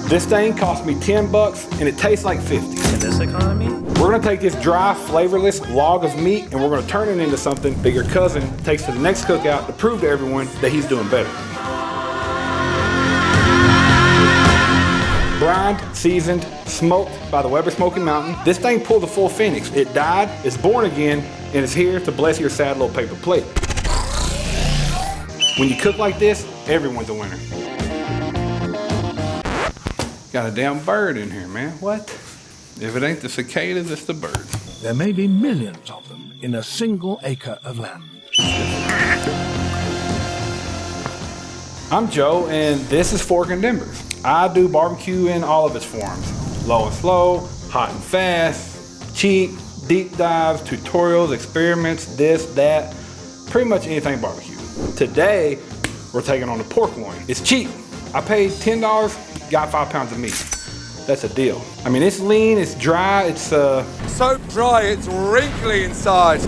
This thing cost me 10 bucks and it tastes like 50. In this economy? We're gonna take this dry, flavorless log of meat and we're gonna turn it into something that your cousin takes to the next cookout to prove to everyone that he's doing better. Brined, seasoned, smoked by the Weber Smokey Mountain. This thing pulled the full phoenix. It died, it's born again, and it's here to bless your sad little paper plate. When you cook like this, everyone's a winner. Got a damn bird in here, man. What? If it ain't the cicadas, it's the birds. There may be millions of them in a single acre of land. I'm Joe, and this is Fork and Embers. I do barbecue in all of its forms. Low and slow, hot and fast, cheap, deep dives, tutorials, experiments, this, that, pretty much anything barbecue. Today, we're taking on the pork loin. It's cheap. I paid $10, got 5 pounds of meat. That's a deal. I mean, it's lean, it's dry, it's so dry, it's wrinkly inside.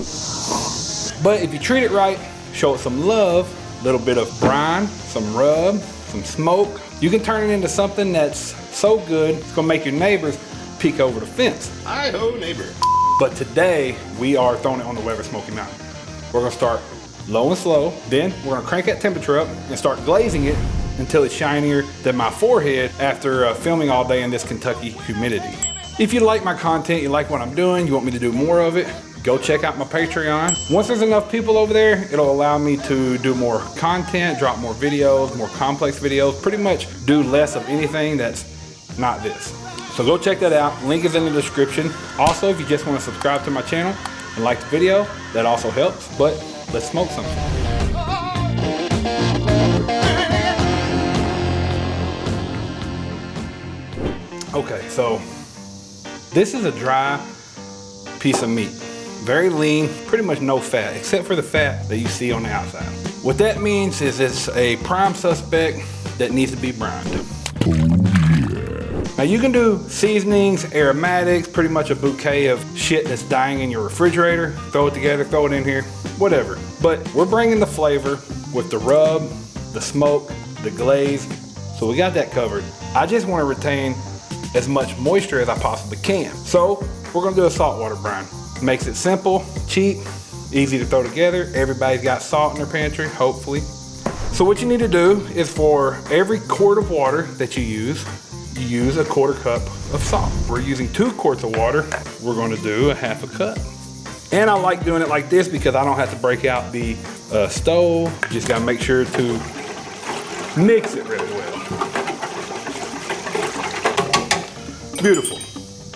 But if you treat it right, show it some love, a little bit of brine, some rub, some smoke, you can turn it into something that's so good, it's gonna make your neighbors peek over the fence. Hi-ho, neighbor. But today, we are throwing it on the Weber Smokey Mountain. We're gonna start low and slow, then we're gonna crank that temperature up and start glazing it until it's shinier than my forehead after filming all day in this Kentucky humidity. If you like my content, you like what I'm doing, you want me to do more of it, go check out my Patreon. Once there's enough people over there, it'll allow me to do more content, drop more videos, more complex videos, pretty much do less of anything that's not this. So go check that out, link is in the description. Also, if you just want to subscribe to my channel and like the video, that also helps, but let's smoke something. Okay, so this is a dry piece of meat. Very lean, pretty much no fat, except for the fat that you see on the outside. What that means is it's a prime suspect that needs to be brined. Now you can do seasonings, aromatics, pretty much a bouquet of shit that's dying in your refrigerator. Throw it together, throw it in here, whatever. But we're bringing the flavor with the rub, the smoke, the glaze. So we got that covered. I just want to retain as much moisture as I possibly can. So we're gonna do a saltwater brine. Makes it simple, cheap, easy to throw together. Everybody's got salt in their pantry, hopefully. So what you need to do is for every quart of water that you use a 1/4 cup of salt. We're using 2 quarts of water. We're gonna do a 1/2 cup. And I like doing it like this because I don't have to break out the stove. Just gotta make sure to mix it really well. Beautiful.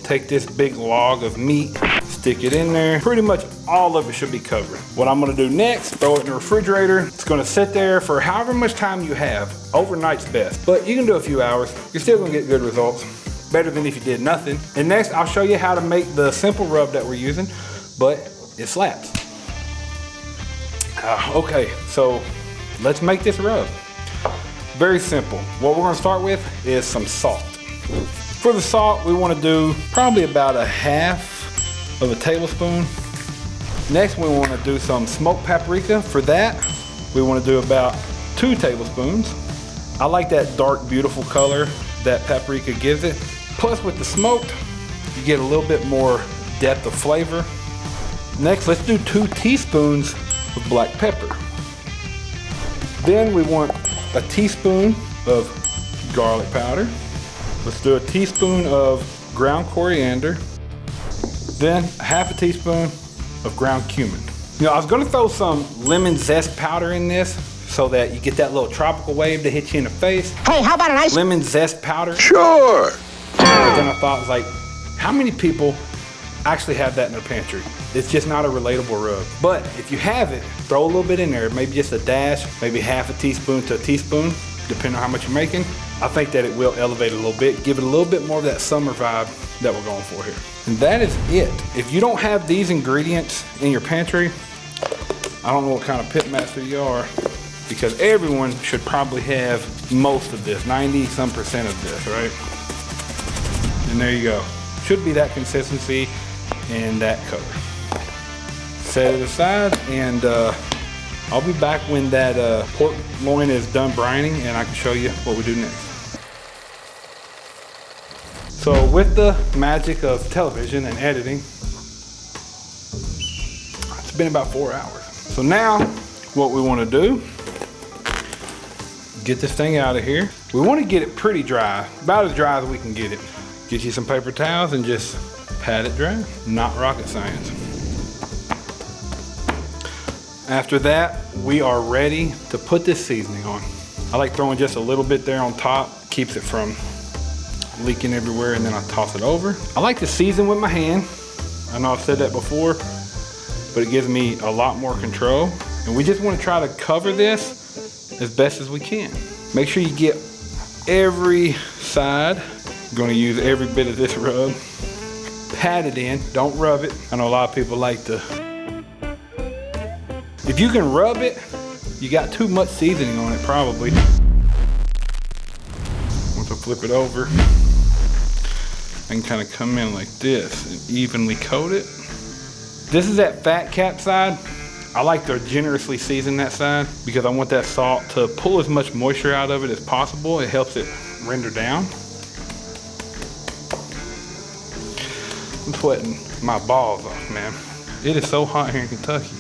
Take this big log of meat, stick it in there. Pretty much all of it should be covered. What I'm gonna do next, throw it in the refrigerator. It's gonna sit there for however much time you have. Overnight's best, but you can do a few hours. You're still gonna get good results. Better than if you did nothing. And next, I'll show you how to make the simple rub that we're using, but it slaps. Okay, so let's make this rub. Very simple. What we're gonna start with is some salt. For the salt, we want to do probably about a 1/2 of a tablespoon. Next, we want to do some smoked paprika. For that, we want to do about 2 tablespoons. I like that dark, beautiful color that paprika gives it. Plus, with the smoked, you get a little bit more depth of flavor. Next, let's do 2 teaspoons of black pepper. Then we want a teaspoon of garlic powder. Let's do a teaspoon of ground coriander, then 1/2 teaspoon of ground cumin. You know, I was gonna throw some lemon zest powder in this so that you get that little tropical wave to hit you in the face. Hey, how about a nice lemon zest powder? Sure. But then I thought, it was like, how many people actually have that in their pantry? It's just not a relatable rub. But if you have it, throw a little bit in there, maybe just a dash, maybe 1/2 teaspoon to a teaspoon, depending on how much you're making. I think that it will elevate it a little bit, give it a little bit more of that summer vibe that we're going for here. And that is it. If you don't have these ingredients in your pantry, I don't know what kind of pit master you are, because everyone should probably have most of this, 90-some% of this, right? And there you go. Should be that consistency and that color. Set it aside, and I'll be back when that pork loin is done brining, and I can show you what we do next. So with the magic of television and editing, it's been about 4 hours. So now what we want to do, get this thing out of here. We want to get it pretty dry, about as dry as we can get it. Get you some paper towels and just pat it dry. Not rocket science. After that, we are ready to put this seasoning on. I like throwing just a little bit there on top, keeps it from leaking everywhere, and then I toss it over. I like to season with my hand. I know I've said that before, but it gives me a lot more control. And we just want to try to cover this as best as we can. Make sure you get every side. I'm going to use every bit of this rub. Pat it in, don't rub it. I know a lot of people like to. If you can rub it, you got too much seasoning on it probably. Once I flip it over, I can kind of come in like this and evenly coat it. This is that fat cap side. I like to generously season that side because I want that salt to pull as much moisture out of it as possible. It helps it render down. I'm sweating my balls off, man. It is so hot here in Kentucky.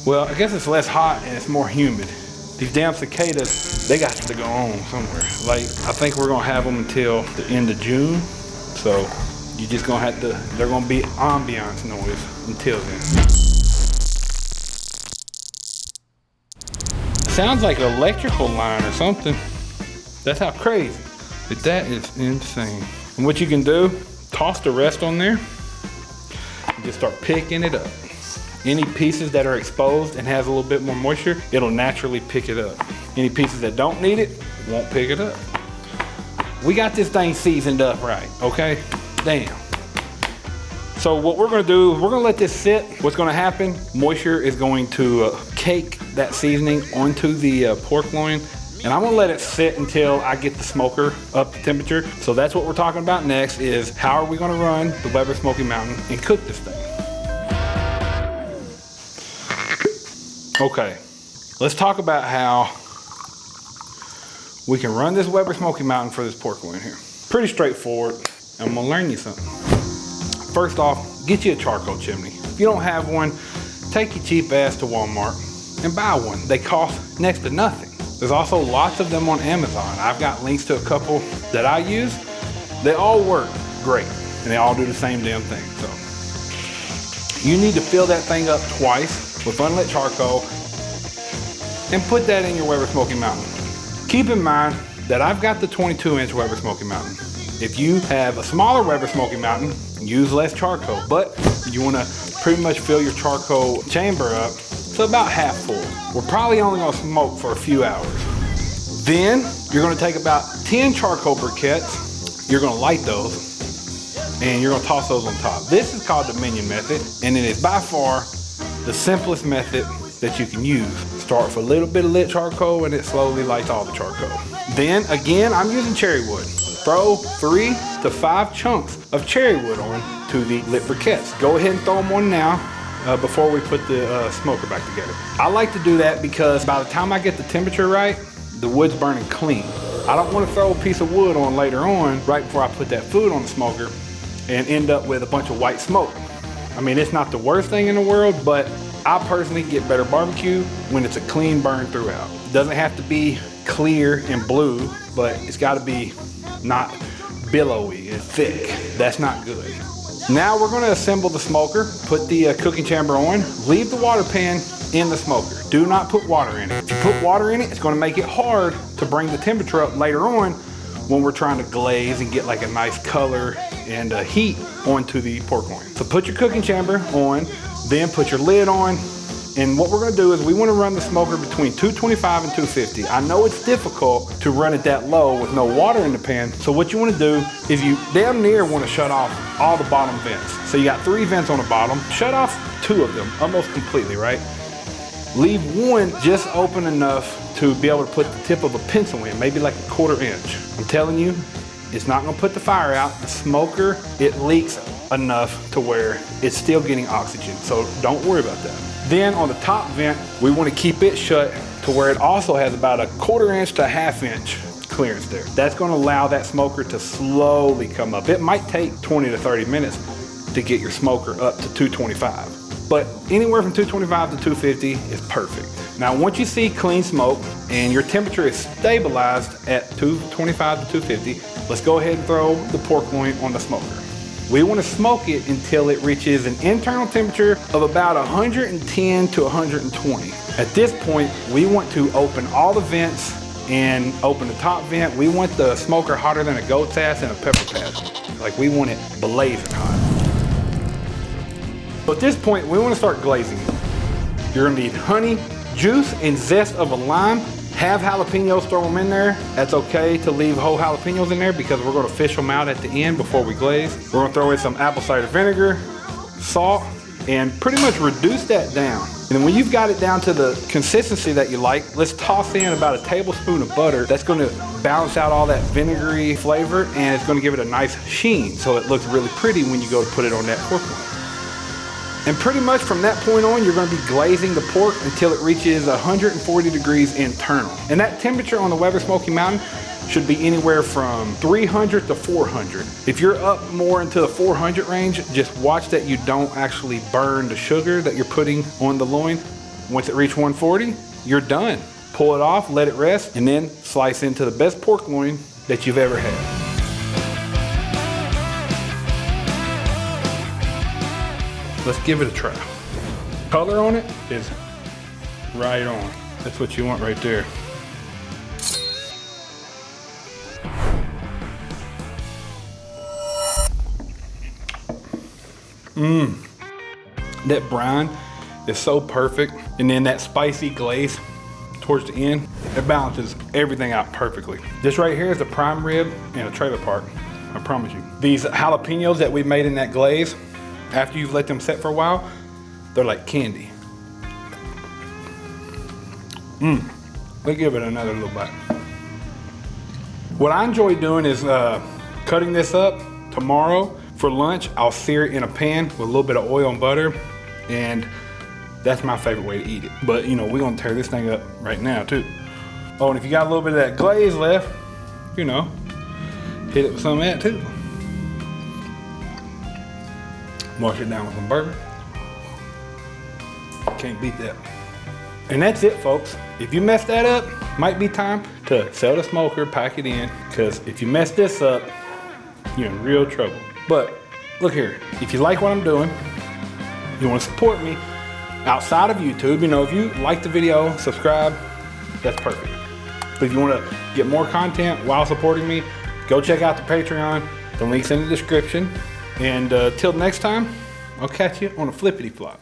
Well, I guess it's less hot and it's more humid. These damn cicadas, they got to go on somewhere. Like, I think we're gonna have them until the end of June. So you just gonna have to, they're gonna be ambiance noise until then. Sounds like an electrical line or something. That's how crazy. But that is insane. And what you can do, toss the rest on there and just start picking it up. Any pieces that are exposed and has a little bit more moisture, it'll naturally pick it up. Any pieces that don't need it, won't pick it up. We got this thing seasoned up right, okay? Damn. So what we're gonna do, we're gonna let this sit. What's gonna happen, moisture is going to cake that seasoning onto the pork loin, and I'm gonna let it sit until I get the smoker up to temperature. So that's what we're talking about next, is how are we gonna run the Weber Smokey Mountain and cook this thing. Okay, let's talk about how we can run this Weber Smokey Mountain for this pork loin here. Pretty straightforward. I'm gonna learn you something. First off, get you a charcoal chimney. If you don't have one, take your cheap ass to Walmart and buy one. They cost next to nothing. There's also lots of them on Amazon. I've got links to a couple that I use. They all work great, and they all do the same damn thing. So you need to fill that thing up twice with unlit charcoal and put that in your Weber Smokey Mountain. Keep in mind that I've got the 22-inch Weber Smokey Mountain. If you have a smaller Weber Smokey Mountain, use less charcoal, but you wanna pretty much fill your charcoal chamber up to about half full. We're probably only gonna smoke for a few hours. Then you're gonna take about 10 charcoal briquettes, you're gonna light those, and you're gonna toss those on top. This is called the minion method, and it is by far the simplest method that you can use. Start with a little bit of lit charcoal and it slowly lights all the charcoal. Then again, I'm using cherry wood. Throw 3 to 5 chunks of cherry wood on to the lit briquettes. Go ahead and throw them on now before we put the smoker back together. I like to do that because by the time I get the temperature right, the wood's burning clean. I don't want to throw a piece of wood on later on, right before I put that food on the smoker, and end up with a bunch of white smoke. I mean, it's not the worst thing in the world, but I personally get better barbecue when it's a clean burn throughout. It doesn't have to be clear and blue, but it's got to be not billowy and thick. That's not good. Now we're going to assemble the smoker, put the cooking chamber on, leave the water pan in the smoker. Do not put water in it. If you put water in it, it's going to make it hard to bring the temperature up later on when we're trying to glaze and get like a nice color and heat onto the pork loin. So put your cooking chamber on, then put your lid on, and what we're gonna do is we wanna run the smoker between 225 and 250. I know it's difficult to run it that low with no water in the pan, so what you wanna do is you damn near wanna shut off all the bottom vents. So you got 3 vents on the bottom, shut off 2 of them, almost completely, right? Leave one just open enough to be able to put the tip of a pencil in, maybe like a 1/4 inch. I'm telling you, it's not gonna put the fire out. The smoker, it leaks enough to where it's still getting oxygen, so don't worry about that. Then on the top vent, we wanna keep it shut to where it also has about a 1/4 inch to 1/2 inch clearance there. That's gonna allow that smoker to slowly come up. It might take 20 to 30 minutes to get your smoker up to 225. But anywhere from 225 to 250 is perfect. Now, once you see clean smoke and your temperature is stabilized at 225 to 250, let's go ahead and throw the pork loin on the smoker. We want to smoke it until it reaches an internal temperature of about 110 to 120. At this point, we want to open all the vents and open the top vent. We want the smoker hotter than a goat's ass in a pepper patch. Like, we want it blazing hot. So at this point, we want to start glazing it. You're gonna need honey, juice, and zest of a lime. Have jalapenos, throw them in there. That's okay to leave whole jalapenos in there because we're gonna fish them out at the end before we glaze. We're gonna throw in some apple cider vinegar, salt, and pretty much reduce that down. And then when you've got it down to the consistency that you like, let's toss in about a tablespoon of butter. That's gonna balance out all that vinegary flavor, and it's gonna give it a nice sheen so it looks really pretty when you go to put it on that pork loin. And pretty much from that point on, you're gonna be glazing the pork until it reaches 140 degrees internal. And that temperature on the Weber Smokey Mountain should be anywhere from 300 to 400. If you're up more into the 400 range, just watch that you don't actually burn the sugar that you're putting on the loin. Once it reaches 140, you're done. Pull it off, let it rest, and then slice into the best pork loin that you've ever had. Let's give it a try. Color on it is right on. That's what you want right there. That brine is so perfect. And then that spicy glaze towards the end, it balances everything out perfectly. This right here is a prime rib in a trailer park, I promise you. These jalapenos that we made in that glaze, after you've let them set for a while, they're like candy. Let's give it another little bite. What I enjoy doing is cutting this up. Tomorrow for lunch, I'll sear it in a pan with a little bit of oil and butter, and that's my favorite way to eat it. But you know, we're gonna tear this thing up right now too. Oh, and if you got a little bit of that glaze left, you know, hit it with some of that too. Wash it down with some bourbon. Can't beat that. And that's it, folks. If you mess that up, might be time to sell the smoker, pack it in, because if you mess this up, you're in real trouble. But look here, if you like what I'm doing, you want to support me outside of YouTube, you know, if you like the video, subscribe, that's perfect. But if you want to get more content while supporting me, go check out the Patreon. The link's in the description. And till next time, I'll catch you on a flippity flop.